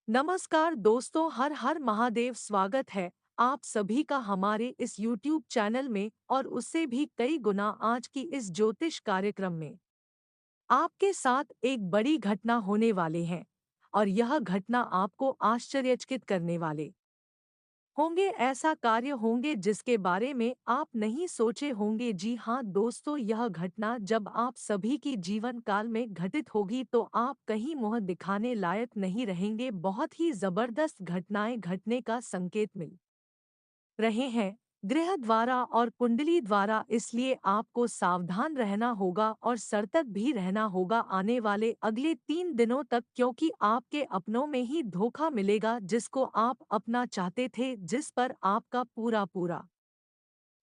नमस्कार दोस्तों, हर हर महादेव। स्वागत है आप सभी का हमारे इस YouTube चैनल में और उससे भी कई गुना आज की इस ज्योतिष कार्यक्रम में। आपके साथ एक बड़ी घटना होने वाले हैं और यह घटना आपको आश्चर्यचकित करने वाले होंगे। ऐसा कार्य होंगे जिसके बारे में आप नहीं सोचे होंगे। जी हाँ दोस्तों, यह घटना जब आप सभी की जीवन काल में घटित होगी तो आप कहीं मुंह दिखाने लायक नहीं रहेंगे। बहुत ही जबरदस्त घटनाएं घटने का संकेत मिल रहे हैं ग्रह द्वारा और कुंडली द्वारा, इसलिए आपको सावधान रहना होगा और सतर्क भी रहना होगा आने वाले अगले 3 दिनों तक, क्योंकि आपके अपनों में ही धोखा मिलेगा जिसको आप अपना चाहते थे, जिस पर आपका पूरा पूरा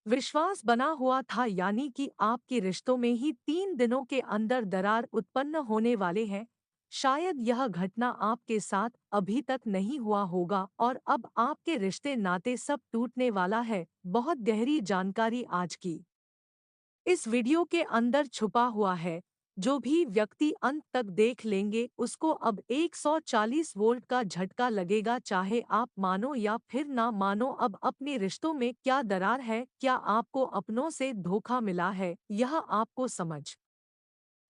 विश्वास बना हुआ था। यानी कि आपके रिश्तों में ही 3 दिनों के अंदर दरार उत्पन्न होने वाले हैं। शायद यह घटना आपके साथ अभी तक नहीं हुआ होगा और अब आपके रिश्ते नाते सब टूटने वाला है। बहुत गहरी जानकारी आज की इस वीडियो के अंदर छुपा हुआ है। जो भी व्यक्ति अंत तक देख लेंगे उसको अब 140 वोल्ट का झटका लगेगा, चाहे आप मानो या फिर ना मानो। अब अपने रिश्तों में क्या दरार है, क्या आपको अपनों से धोखा मिला है, यह आपको समझ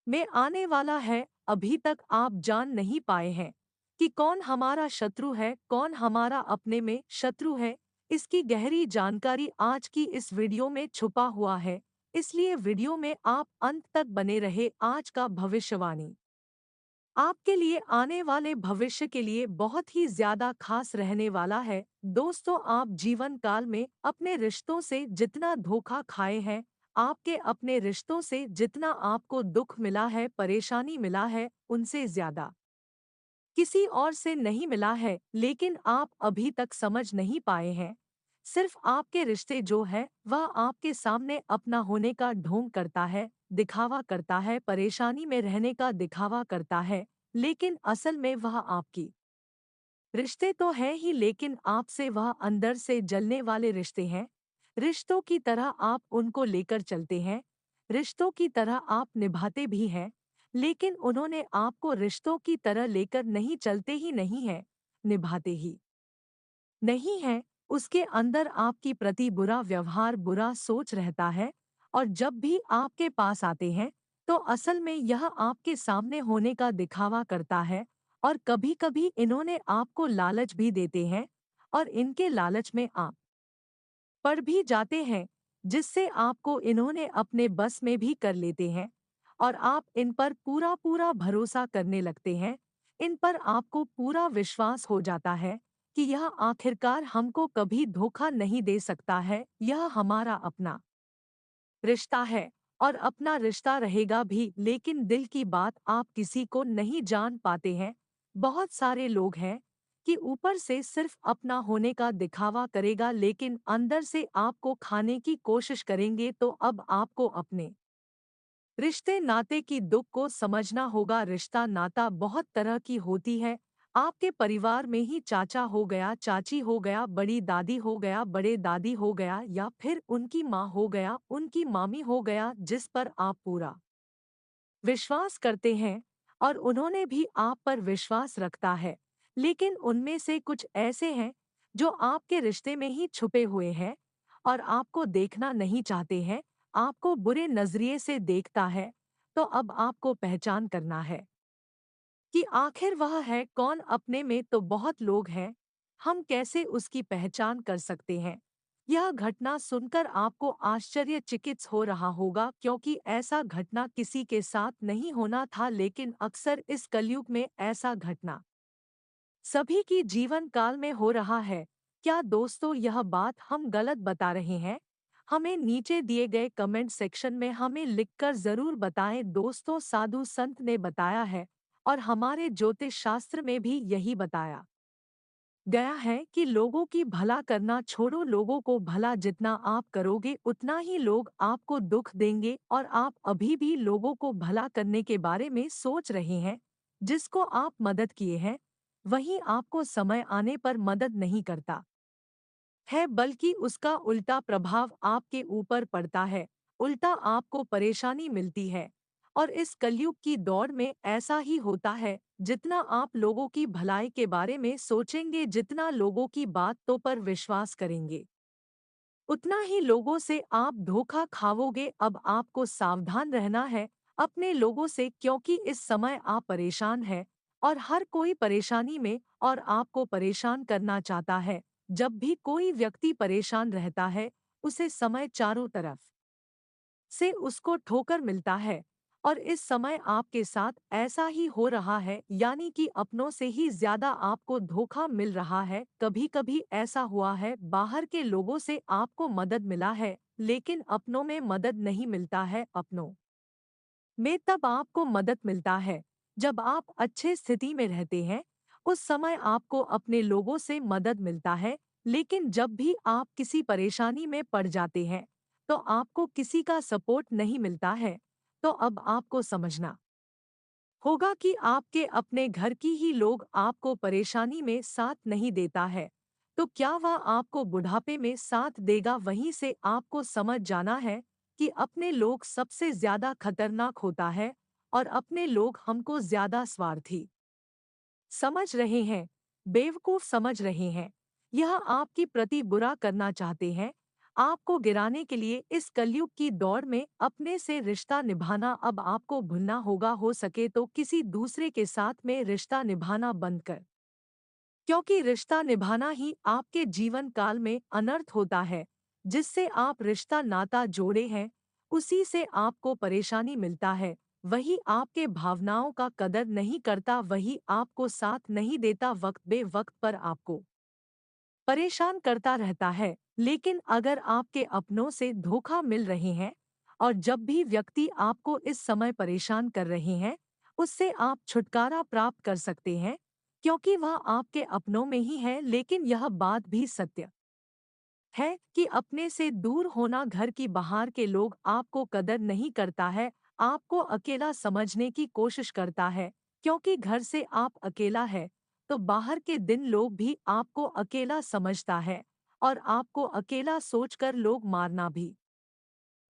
में आने वाला है। अभी तक आप जान नहीं पाए हैं कि कौन हमारा शत्रु है, कौन हमारा अपने में शत्रु है। इसकी गहरी जानकारी आज की इस वीडियो में छुपा हुआ है, इसलिए वीडियो में आप अंत तक बने रहे। आज का भविष्यवाणी आपके लिए आने वाले भविष्य के लिए बहुत ही ज्यादा खास रहने वाला है। दोस्तों, आप जीवन काल में अपने रिश्तों से जितना धोखा खाए हैं, आपके अपने रिश्तों से जितना आपको दुख मिला है, परेशानी मिला है, उनसे ज्यादा किसी और से नहीं मिला है, लेकिन आप अभी तक समझ नहीं पाए हैं। सिर्फ आपके रिश्ते जो है वह आपके सामने अपना होने का ढोंग करता है, दिखावा करता है, परेशानी में रहने का दिखावा करता है, लेकिन असल में वह आपकी रिश्ते तो हैं ही, लेकिन आपसे वह अंदर से जलने वाले रिश्ते हैं। रिश्तों की तरह आप उनको लेकर चलते हैं, रिश्तों की तरह आप निभाते भी हैं, लेकिन उन्होंने आपको रिश्तों की तरह लेकर नहीं चलते ही नहीं हैं, निभाते ही नहीं हैं। उसके अंदर आपकी प्रति बुरा व्यवहार, बुरा सोच रहता है। और जब भी आपके पास आते हैं तो असल में यह आपके सामने होने का दिखावा करता है। और कभी-कभी इन्होंने आपको लालच भी देते हैं और इनके लालच में आप पड़ भी जाते हैं, जिससे आपको इन्होंने अपने बस में भी कर लेते हैं और आप इन पर पूरा पूरा भरोसा करने लगते हैं। इन पर आपको पूरा विश्वास हो जाता है कि यह आखिरकार हमको कभी धोखा नहीं दे सकता है, यह हमारा अपना रिश्ता है और अपना रिश्ता रहेगा भी। लेकिन दिल की बात आप किसी को नहीं जान पाते हैं। बहुत सारे लोग हैं कि ऊपर से सिर्फ अपना होने का दिखावा करेगा, लेकिन अंदर से आपको खाने की कोशिश करेंगे। तो अब आपको अपने रिश्ते नाते की दुख को समझना होगा। रिश्ता नाता बहुत तरह की होती है। आपके परिवार में ही चाचा हो गया, चाची हो गया, बड़ी दादी हो गया, बड़े दादी हो गया, या फिर उनकी माँ हो गया, उनकी मामी हो गया, जिस पर आप पूरा विश्वास करते हैं और उन्होंने भी आप पर विश्वास रखता है। लेकिन उनमें से कुछ ऐसे हैं जो आपके रिश्ते में ही छुपे हुए हैं और आपको देखना नहीं चाहते हैं, आपको बुरे नजरिए से देखता है। तो अब आपको पहचान करना है कि आखिर वह है कौन। अपने में तो बहुत लोग हैं, हम कैसे उसकी पहचान कर सकते हैं। यह घटना सुनकर आपको आश्चर्यचकित हो रहा होगा, क्योंकि ऐसा घटना किसी के साथ नहीं होना था, लेकिन अक्सर इस कलयुग में ऐसा घटना सभी की जीवन काल में हो रहा है। क्या दोस्तों यह बात हम गलत बता रहे हैं? हमें नीचे दिए गए कमेंट सेक्शन में हमें लिखकर जरूर बताएं। दोस्तों, साधु संत ने बताया है और हमारे ज्योतिष शास्त्र में भी यही बताया गया है कि लोगों की भला करना छोड़ो, लोगों को भला जितना आप करोगे उतना ही लोग आपको दुख देंगे। और आप अभी भी लोगों को भला करने के बारे में सोच रहे हैं, जिसको आप मदद किए हैं वही आपको समय आने पर मदद नहीं करता है, बल्कि उसका उल्टा प्रभाव आपके ऊपर पड़ता है। उल्टा आपको परेशानी मिलती है और इस कलयुग की दौड़ में ऐसा ही होता है, जितना आप लोगों की भलाई के बारे में सोचेंगे, जितना लोगों की बातों पर विश्वास करेंगे, उतना ही लोगों से आप धोखा खाओगे। अब आपको सावधान रहना है अपने लोगों से, क्योंकि इस समय आप परेशान हैं और हर कोई परेशानी में और आपको परेशान करना चाहता है। जब भी कोई व्यक्ति परेशान रहता है, उसे समय चारों तरफ से उसको ठोकर मिलता है, और इस समय आपके साथ ऐसा ही हो रहा है, यानी कि अपनों से ही ज्यादा आपको धोखा मिल रहा है। कभी कभी ऐसा हुआ है, बाहर के लोगों से आपको मदद मिला है, लेकिन अपनों में मदद नहीं मिलता है। अपनों में तब आपको मदद मिलता है जब आप अच्छे स्थिति में रहते हैं, उस समय आपको अपने लोगों से मदद मिलता है। लेकिन जब भी आप किसी परेशानी में पड़ जाते हैं, तो आपको किसी का सपोर्ट नहीं मिलता है। तो अब आपको समझना होगा कि आपके अपने घर की ही लोग आपको परेशानी में साथ नहीं देता है, तो क्या वह आपको बुढ़ापे में साथ देगा? वहीं से आपको समझ जाना है कि अपने लोग सबसे ज्यादा खतरनाक होता है, और अपने लोग हमको ज्यादा स्वार्थी समझ रहे हैं, बेवकूफ समझ रहे हैं। यह आपकी प्रति बुरा करना चाहते हैं, आपको गिराने के लिए। इस कलयुग की दौड़ में अपने से रिश्ता निभाना अब आपको भूलना होगा। हो सके तो किसी दूसरे के साथ में रिश्ता निभाना बंद कर, क्योंकि रिश्ता निभाना ही आपके जीवन काल में अनर्थ होता है। जिससे आप रिश्ता नाता जोड़े हैं, उसी से आपको परेशानी मिलता है। वही आपके भावनाओं का कदर नहीं करता, वही आपको साथ नहीं देता, वक्त बे वक्त पर आपको परेशान करता रहता है। लेकिन अगर आपके अपनों से धोखा मिल रहे हैं, और जब भी व्यक्ति आपको इस समय परेशान कर रहे हैं, उससे आप छुटकारा प्राप्त कर सकते हैं, क्योंकि वह आपके अपनों में ही है। लेकिन यह बात भी सत्य है कि अपने से दूर होना, घर की बाहर के लोग आपको कदर नहीं करता है, आपको अकेला समझने की कोशिश करता है। क्योंकि घर से आप अकेला है, तो बाहर के दिन लोग भी आपको अकेला समझता है, और आपको अकेला सोचकर लोग मारना भी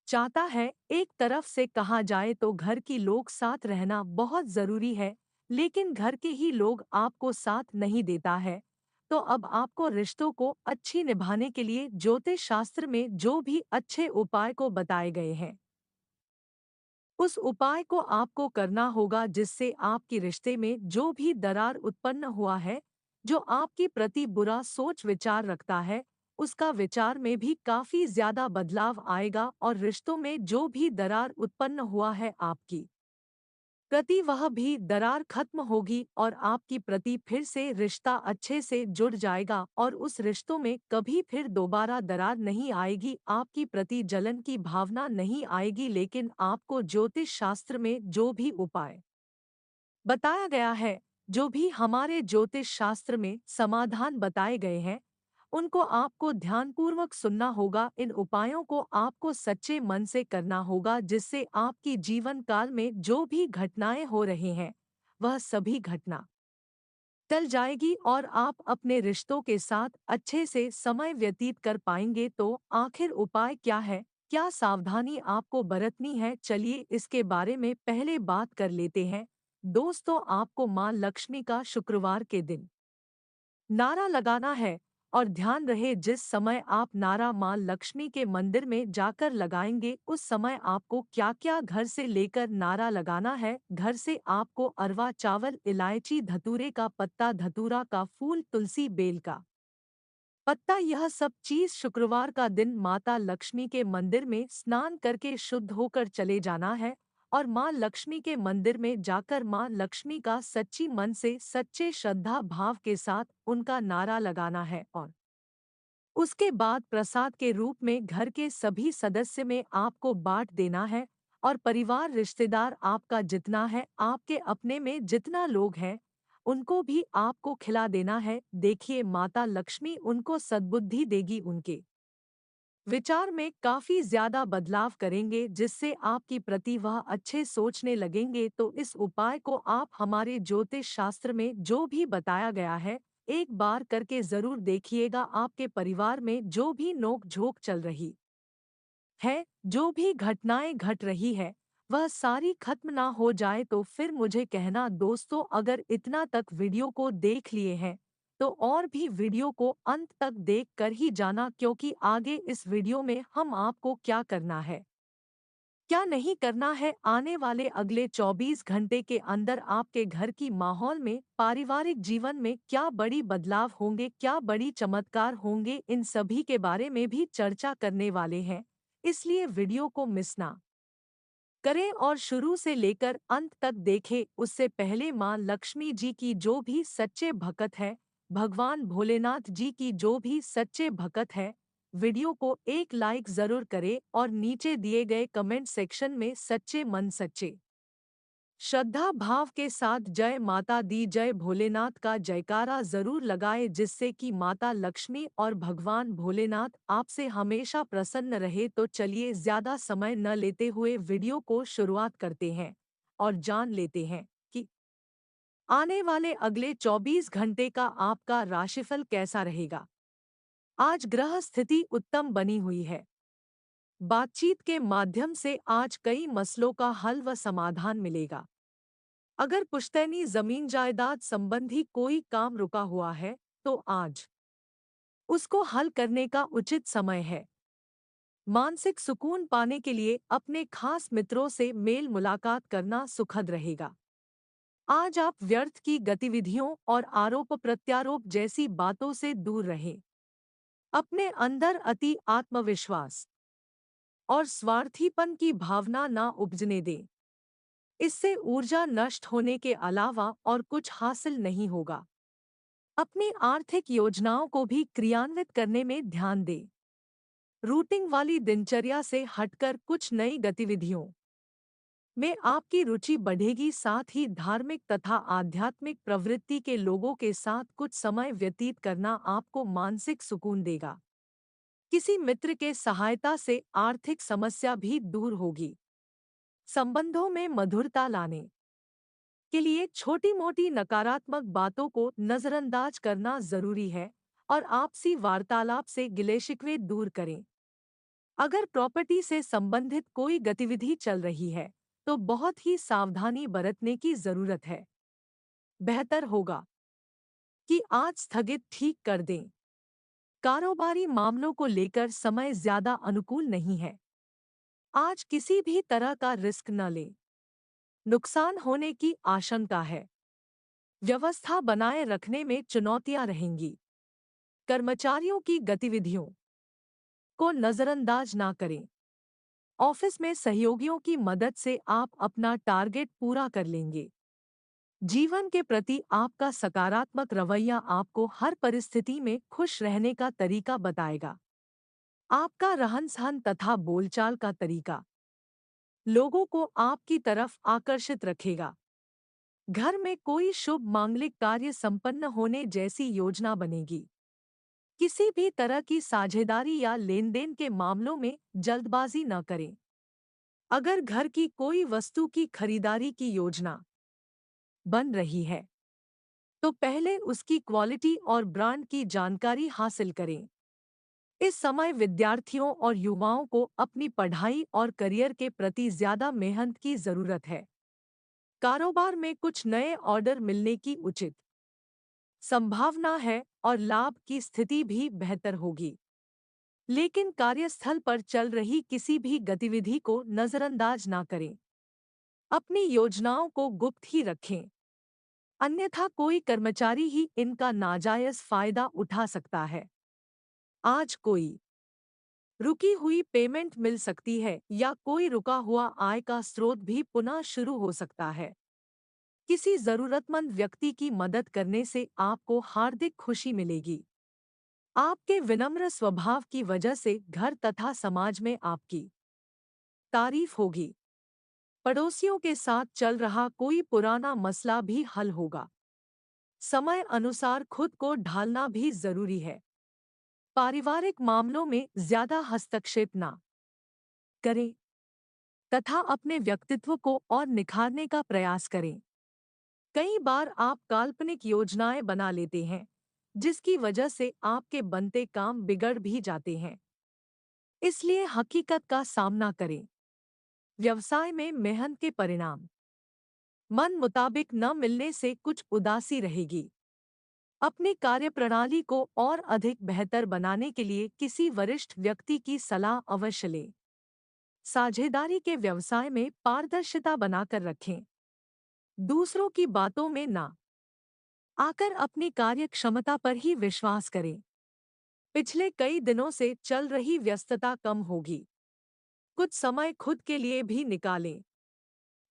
चाहता है। एक तरफ से कहा जाए तो घर की लोग साथ रहना बहुत जरूरी है, लेकिन घर के ही लोग आपको साथ नहीं देता है। तो अब आपको रिश्तों को अच्छी निभाने के लिए ज्योतिष शास्त्र में जो भी अच्छे उपाय को बताए गए हैं, उस उपाय को आपको करना होगा, जिससे आपके रिश्ते में जो भी दरार उत्पन्न हुआ है, जो आपके प्रति बुरा सोच विचार रखता है, उसका विचार में भी काफी ज्यादा बदलाव आएगा, और रिश्तों में जो भी दरार उत्पन्न हुआ है आपकी प्रति, वह भी दरार खत्म होगी, और आपकी प्रति फिर से रिश्ता अच्छे से जुड़ जाएगा, और उस रिश्तों में कभी फिर दोबारा दरार नहीं आएगी, आपकी प्रति जलन की भावना नहीं आएगी। लेकिन आपको ज्योतिष शास्त्र में जो भी उपाय बताया गया है, जो भी हमारे ज्योतिष शास्त्र में समाधान बताए गए हैं, उनको आपको ध्यानपूर्वक सुनना होगा। इन उपायों को आपको सच्चे मन से करना होगा, जिससे आपकी जीवन काल में जो भी घटनाएं हो रही हैं, वह सभी घटना टल जाएगी, और आप अपने रिश्तों के साथ अच्छे से समय व्यतीत कर पाएंगे। तो आखिर उपाय क्या है, क्या सावधानी आपको बरतनी है, चलिए इसके बारे में पहले बात कर लेते हैं। दोस्तों, आपको माँ लक्ष्मी का शुक्रवार के दिन नारा लगाना है, और ध्यान रहे, जिस समय आप नारा माँ लक्ष्मी के मंदिर में जाकर लगाएंगे, उस समय आपको क्या क्या घर से लेकर नारा लगाना है। घर से आपको अरवा चावल, इलायची, धतूरे का पत्ता, धतूरा का फूल, तुलसी, बेल का पत्ता, यह सब चीज शुक्रवार का दिन माता लक्ष्मी के मंदिर में स्नान करके शुद्ध होकर चले जाना है, और माँ लक्ष्मी के मंदिर में जाकर माँ लक्ष्मी का सच्ची मन से, सच्चे श्रद्धा भाव के साथ उनका नारा लगाना है, और उसके बाद प्रसाद के रूप में घर के सभी सदस्य में आपको बांट देना है। और परिवार, रिश्तेदार आपका जितना है, आपके अपने में जितना लोग हैं, उनको भी आपको खिला देना है। देखिए, माता लक्ष्मी उनको सद्बुद्धि देगी, उनके विचार में काफी ज्यादा बदलाव करेंगे, जिससे आपकी प्रति वह अच्छे सोचने लगेंगे। तो इस उपाय को आप हमारे ज्योतिष शास्त्र में जो भी बताया गया है, एक बार करके जरूर देखिएगा। आपके परिवार में जो भी नोक झोंक चल रही है, जो भी घटनाएं घट रही है, वह सारी खत्म ना हो जाए तो फिर मुझे कहना। दोस्तों, अगर इतना तक वीडियो को देख लिए हैं तो और भी वीडियो को अंत तक देख कर ही जाना, क्योंकि आगे इस वीडियो में हम आपको क्या करना है, क्या नहीं करना है, आने वाले अगले 24 घंटे के अंदर आपके घर की माहौल में, पारिवारिक जीवन में क्या बड़ी बदलाव होंगे, क्या बड़ी चमत्कार होंगे, इन सभी के बारे में भी चर्चा करने वाले हैं। इसलिए वीडियो को मिस ना करें और शुरू से लेकर अंत तक देखें। उससे पहले माँ लक्ष्मी जी की जो भी सच्चे भक्त है, भगवान भोलेनाथ जी की जो भी सच्चे भक्त है, वीडियो को एक लाइक जरूर करें और नीचे दिए गए कमेंट सेक्शन में सच्चे मन सच्चे श्रद्धा भाव के साथ जय माता दी, जय भोलेनाथ का जयकारा जरूर लगाए, जिससे कि माता लक्ष्मी और भगवान भोलेनाथ आपसे हमेशा प्रसन्न रहे। तो चलिए ज्यादा समय न लेते हुए वीडियो को शुरुआत करते हैं और जान लेते हैं कि आने वाले अगले 24 घंटे का आपका राशिफल कैसा रहेगा। आज ग्रह स्थिति उत्तम बनी हुई है। बातचीत के माध्यम से आज कई मसलों का हल व समाधान मिलेगा। अगर पुश्तैनी जमीन जायदाद संबंधी कोई काम रुका हुआ है तो आज उसको हल करने का उचित समय है। मानसिक सुकून पाने के लिए अपने खास मित्रों से मेल मुलाकात करना सुखद रहेगा। आज आप व्यर्थ की गतिविधियों और आरोप प्रत्यारोप जैसी बातों से दूर रहें। अपने अंदर अति आत्मविश्वास और स्वार्थीपन की भावना ना उपजने दें। इससे ऊर्जा नष्ट होने के अलावा और कुछ हासिल नहीं होगा। अपनी आर्थिक योजनाओं को भी क्रियान्वित करने में ध्यान दें। रूटिंग वाली दिनचर्या से हटकर कुछ नई गतिविधियों में आपकी रुचि बढ़ेगी। साथ ही धार्मिक तथा आध्यात्मिक प्रवृत्ति के लोगों के साथ कुछ समय व्यतीत करना आपको मानसिक सुकून देगा। किसी मित्र के सहायता से आर्थिक समस्या भी दूर होगी। संबंधों में मधुरता लाने के लिए छोटी-मोटी नकारात्मक बातों को नजरअंदाज करना जरूरी है और आपसी वार्तालाप से गिले-शिकवे दूर करें। अगर प्रॉपर्टी से संबंधित कोई गतिविधि चल रही है तो बहुत ही सावधानी बरतने की जरूरत है। बेहतर होगा कि आज स्थगित ठीक कर दें। कारोबारी मामलों को लेकर समय ज्यादा अनुकूल नहीं है। आज किसी भी तरह का रिस्क न लें। नुकसान होने की आशंका है। व्यवस्था बनाए रखने में चुनौतियां रहेंगी। कर्मचारियों की गतिविधियों को नजरअंदाज ना करें। ऑफिस में सहयोगियों की मदद से आप अपना टारगेट पूरा कर लेंगे। जीवन के प्रति आपका सकारात्मक रवैया आपको हर परिस्थिति में खुश रहने का तरीका बताएगा। आपका रहन-सहन तथा बोलचाल का तरीका लोगों को आपकी तरफ आकर्षित रखेगा। घर में कोई शुभ मांगलिक कार्य संपन्न होने जैसी योजना बनेगी। किसी भी तरह की साझेदारी या लेन-देन के मामलों में जल्दबाजी न करें। अगर घर की कोई वस्तु की खरीदारी की योजना बन रही है तो पहले उसकी क्वालिटी और ब्रांड की जानकारी हासिल करें। इस समय विद्यार्थियों और युवाओं को अपनी पढ़ाई और करियर के प्रति ज्यादा मेहनत की जरूरत है। कारोबार में कुछ नए ऑर्डर मिलने की उचित संभावना है और लाभ की स्थिति भी बेहतर होगी। लेकिन कार्यस्थल पर चल रही किसी भी गतिविधि को नजरअंदाज ना करें। अपनी योजनाओं को गुप्त ही रखें, अन्यथा कोई कर्मचारी ही इनका नाजायज फायदा उठा सकता है। आज कोई रुकी हुई पेमेंट मिल सकती है या कोई रुका हुआ आय का स्रोत भी पुनः शुरू हो सकता है। किसी जरूरतमंद व्यक्ति की मदद करने से आपको हार्दिक खुशी मिलेगी। आपके विनम्र स्वभाव की वजह से घर तथा समाज में आपकी तारीफ होगी। पड़ोसियों के साथ चल रहा कोई पुराना मसला भी हल होगा। समय अनुसार खुद को ढालना भी जरूरी है। पारिवारिक मामलों में ज्यादा हस्तक्षेप ना करें तथा अपने व्यक्तित्व को और निखारने का प्रयास करें। कई बार आप काल्पनिक योजनाएं बना लेते हैं, जिसकी वजह से आपके बनते काम बिगड़ भी जाते हैं। इसलिए हकीकत का सामना करें। व्यवसाय में मेहनत के परिणाम। मन मुताबिक न मिलने से कुछ उदासी रहेगी। अपनी कार्यप्रणाली को और अधिक बेहतर बनाने के लिए किसी वरिष्ठ व्यक्ति की सलाह अवश्य लें। साझेदारी के व्यवसाय में पारदर्शिता बनाकर रखें। दूसरों की बातों में ना आकर अपनी कार्य क्षमता पर ही विश्वास करें। पिछले कई दिनों से चल रही व्यस्तता कम होगी। कुछ समय खुद के लिए भी निकालें।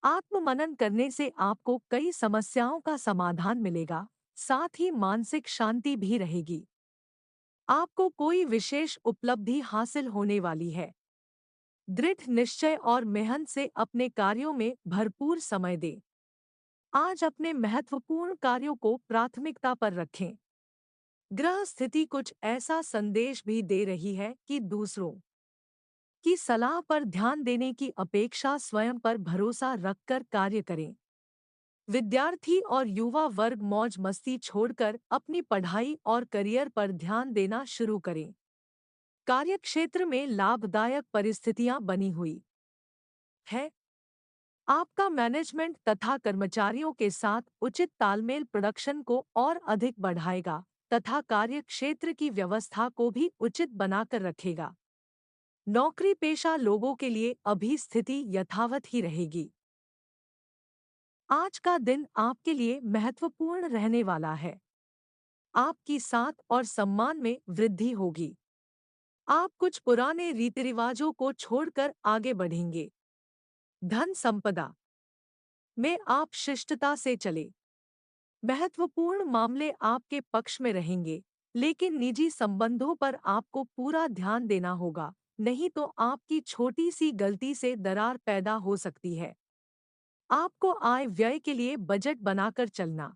आत्ममनन करने से आपको कई समस्याओं का समाधान मिलेगा, साथ ही मानसिक शांति भी रहेगी। आपको कोई विशेष उपलब्धि हासिल होने वाली है। दृढ़ निश्चय और मेहनत से अपने कार्यों में भरपूर समय दें। आज अपने महत्वपूर्ण कार्यों को प्राथमिकता पर रखें। ग्रह स्थिति कुछ ऐसा संदेश भी दे रही है कि दूसरों की सलाह पर ध्यान देने की अपेक्षा स्वयं पर भरोसा रखकर कार्य करें। विद्यार्थी और युवा वर्ग मौज मस्ती छोड़कर अपनी पढ़ाई और करियर पर ध्यान देना शुरू करें। कार्यक्षेत्र में लाभदायक परिस्थितियां बनी हुई है। आपका मैनेजमेंट तथा कर्मचारियों के साथ उचित तालमेल प्रोडक्शन को और अधिक बढ़ाएगा तथा कार्यक्षेत्र की व्यवस्था को भी उचित बनाकर रखेगा। नौकरी पेशा लोगों के लिए अभी स्थिति यथावत ही रहेगी। आज का दिन आपके लिए महत्वपूर्ण रहने वाला है। आपकी साथ और सम्मान में वृद्धि होगी। आप कुछ पुराने रीति रिवाजों को छोड़कर आगे बढ़ेंगे। धन संपदा में आप शिष्टता से चले। महत्वपूर्ण मामले आपके पक्ष में रहेंगे, लेकिन निजी संबंधों पर आपको पूरा ध्यान देना होगा, नहीं तो आपकी छोटी सी गलती से दरार पैदा हो सकती है। आपको आय व्यय के लिए बजट बनाकर चलना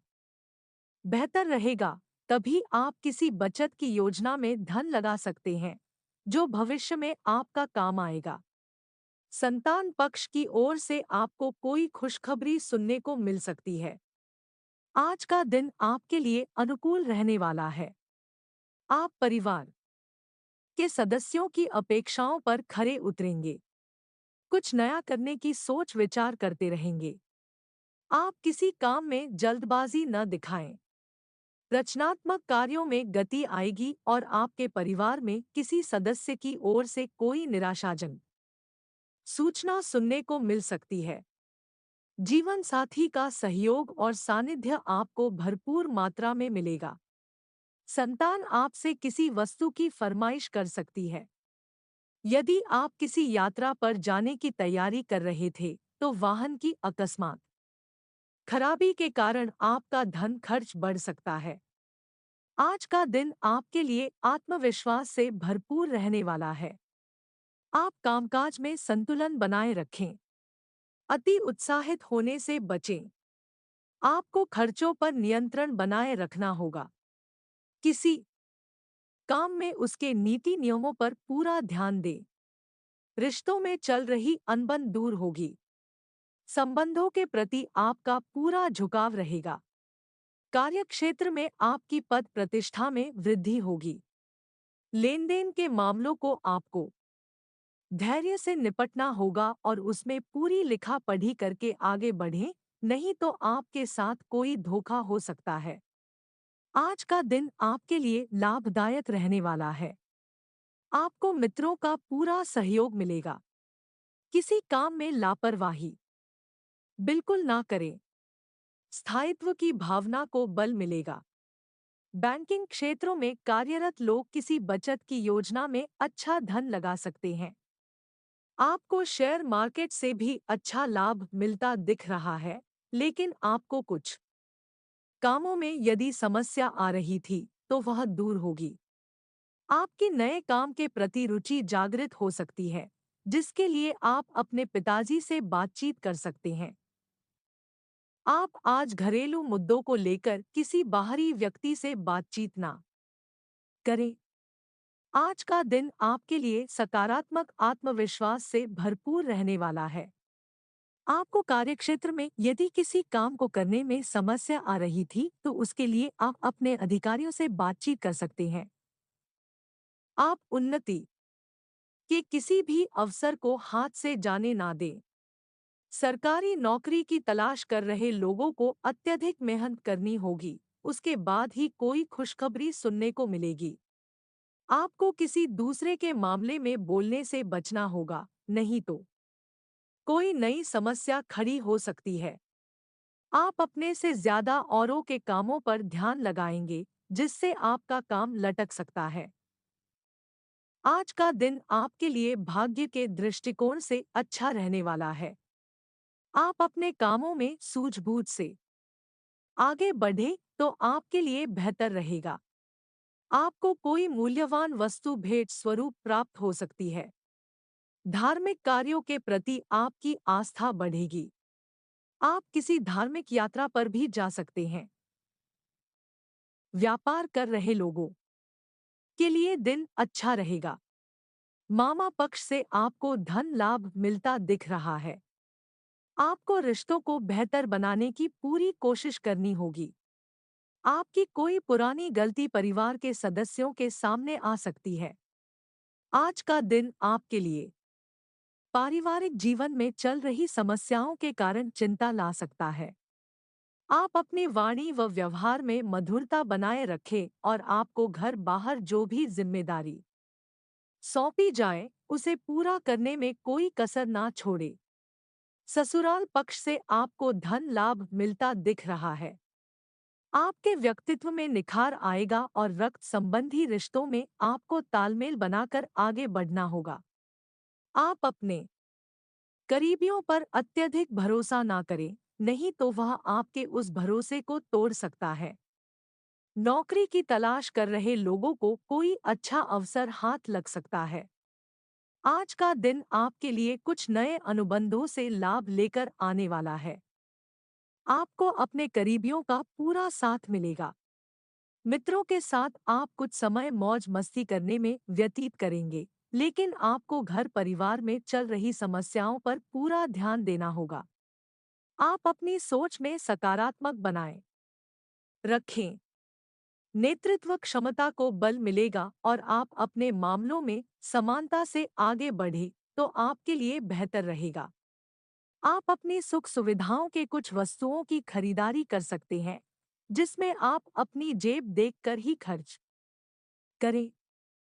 बेहतर रहेगा, तभी आप किसी बचत की योजना में धन लगा सकते हैं, जो भविष्य में आपका काम आएगा। संतान पक्ष की ओर से आपको कोई खुशखबरी सुनने को मिल सकती है। आज का दिन आपके लिए अनुकूल रहने वाला है। आप परिवार के सदस्यों की अपेक्षाओं पर खरे उतरेंगे। कुछ नया करने की सोच विचार करते रहेंगे। आप किसी काम में जल्दबाजी न दिखाएं। रचनात्मक कार्यों में गति आएगी और आपके परिवार में किसी सदस्य की ओर से कोई निराशाजनक सूचना सुनने को मिल सकती है। जीवन साथी का सहयोग और सानिध्य आपको भरपूर मात्रा में मिलेगा। संतान आपसे किसी वस्तु की फरमाइश कर सकती है। यदि आप किसी यात्रा पर जाने की तैयारी कर रहे थे, तो वाहन की अकस्मात खराबी के कारण आपका धन खर्च बढ़ सकता है। आज का दिन आपके लिए आत्मविश्वास से भरपूर रहने वाला है। आप कामकाज में संतुलन बनाए रखें। अति उत्साहित होने से बचें। आपको खर्चों पर नियंत्रण बनाए रखना होगा। किसी काम में उसके नीति नियमों पर पूरा ध्यान दें। रिश्तों में चल रही अनबन दूर होगी। संबंधों के प्रति आपका पूरा झुकाव रहेगा। कार्यक्षेत्र में आपकी पद प्रतिष्ठा में वृद्धि होगी। लेनदेन के मामलों को आपको धैर्य से निपटना होगा और उसमें पूरी लिखा पढ़ी करके आगे बढ़ें, नहीं तो आपके साथ कोई धोखा हो सकता है। आज का दिन आपके लिए लाभदायक रहने वाला है। आपको मित्रों का पूरा सहयोग मिलेगा। किसी काम में लापरवाही बिल्कुल ना करें। स्थायित्व की भावना को बल मिलेगा। बैंकिंग क्षेत्रों में कार्यरत लोग किसी बचत की योजना में अच्छा धन लगा सकते हैं। आपको शेयर मार्केट से भी अच्छा लाभ मिलता दिख रहा है, लेकिन आपको कुछ कामों में यदि समस्या आ रही थी, तो वह दूर होगी। आपकी नए काम के प्रति रुचि जागृत हो सकती है, जिसके लिए आप अपने पिताजी से बातचीत कर सकते हैं। आप आज घरेलू मुद्दों को लेकर किसी बाहरी व्यक्ति से बातचीत ना करें। आज का दिन आपके लिए सकारात्मक आत्मविश्वास से भरपूर रहने वाला है। आपको कार्यक्षेत्र में यदि किसी काम को करने में समस्या आ रही थी, तो उसके लिए आप अपने अधिकारियों से बातचीत कर सकते हैं। आप उन्नति के किसी भी अवसर को हाथ से जाने ना दें। सरकारी नौकरी की तलाश कर रहे लोगों को अत्यधिक मेहनत करनी होगी, उसके बाद ही कोई खुशखबरी सुनने को मिलेगी। आपको किसी दूसरे के मामले में बोलने से बचना होगा, नहीं तो कोई नई समस्या खड़ी हो सकती है। आप अपने से ज्यादा औरों के कामों पर ध्यान लगाएंगे, जिससे आपका काम लटक सकता है। आज का दिन आपके लिए भाग्य के दृष्टिकोण से अच्छा रहने वाला है। आप अपने कामों में सूझबूझ से आगे बढ़े तो आपके लिए बेहतर रहेगा। आपको कोई मूल्यवान वस्तु भेंट स्वरूप प्राप्त हो सकती है। धार्मिक कार्यों के प्रति आपकी आस्था बढ़ेगी। आप किसी धार्मिक यात्रा पर भी जा सकते हैं। व्यापार कर रहे लोगों के लिए दिन अच्छा रहेगा। मामा पक्ष से आपको धन लाभ मिलता दिख रहा है। आपको रिश्तों को बेहतर बनाने की पूरी कोशिश करनी होगी। आपकी कोई पुरानी गलती परिवार के सदस्यों के सामने आ सकती है। आज का दिन आपके लिए पारिवारिक जीवन में चल रही समस्याओं के कारण चिंता ला सकता है। आप अपनी वाणी व व्यवहार में मधुरता बनाए रखें और आपको घर बाहर जो भी जिम्मेदारी सौंपी जाए उसे पूरा करने में कोई कसर ना छोड़े। ससुराल पक्ष से आपको धन लाभ मिलता दिख रहा है। आपके व्यक्तित्व में निखार आएगा और रक्त संबंधी रिश्तों में आपको तालमेल बनाकर आगे बढ़ना होगा। आप अपने करीबियों पर अत्यधिक भरोसा ना करें, नहीं तो वह आपके उस भरोसे को तोड़ सकता है। नौकरी की तलाश कर रहे लोगों को कोई अच्छा अवसर हाथ लग सकता है। आज का दिन आपके लिए कुछ नए अनुबंधों से लाभ लेकर आने वाला है। आपको अपने करीबियों का पूरा साथ मिलेगा। मित्रों के साथ आप कुछ समय मौज मस्ती करने में व्यतीत करेंगे, लेकिन आपको घर परिवार में चल रही समस्याओं पर पूरा ध्यान देना होगा। आप अपनी सोच में सकारात्मक बनाए रखें। नेतृत्व क्षमता को बल मिलेगा और आप अपने मामलों में समानता से आगे बढ़े तो आपके लिए बेहतर रहेगा। आप अपनी सुख सुविधाओं के कुछ वस्तुओं की खरीदारी कर सकते हैं, जिसमें आप अपनी जेब देखकर ही खर्च करें।